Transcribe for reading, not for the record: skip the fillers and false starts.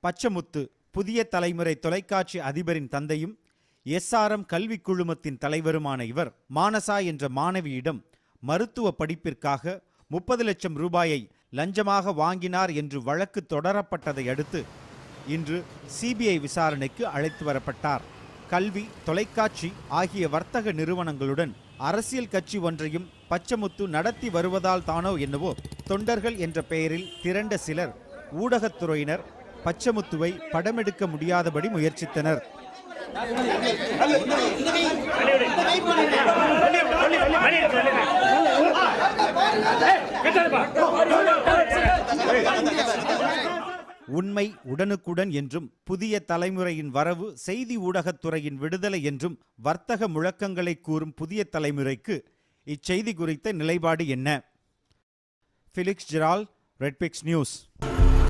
பச்சமுத்து புதிய தலைமுறை தொலைக்காட்சி அதிபரின் தந்தையும் SRM கல்வி குழுமத்தின் தலைவருமான இவர் மானசா என்ற மாணவியிடம் மருத்துவ படிப்பிற்காக 30 லட்சம் ரூபாயை லஞ்சமாக வாங்கினார் என்று வழக்கு தொடரப்பட்டதை அடுத்து இன்று CBI விசாரணைக்கு அழைத்து வரப்பட்டார். கல்வி, தொலைக்காட்சி ஆகிய வர்த்தக நிறுவனங்களுடன் அரசியல் கட்சி ஒன்றையும் பச்சமுத்து நடத்தி வருவதால் தானோ என்னவோ தொண்டர்கள் என்ற பெயரில் திரண்ட சிலர் ஊடகத்துறையினர் பச்சமுத்துவை படமெடுக்க முடியாதபடி முயற்சித்தனர். உண்மை உடனுக்குடன் என்றும் புதிய தலைமுறையின் வரவு செய்தி ஊடகத்துறையின் விடுதலை என்றும் வர்த்தக முழக்கங்களை கூறும் புதிய தலைமுறைக்கு இச்செய்தி குறித்த நிலைப்பாடு என்ன? Felix Gerald, Redpix news.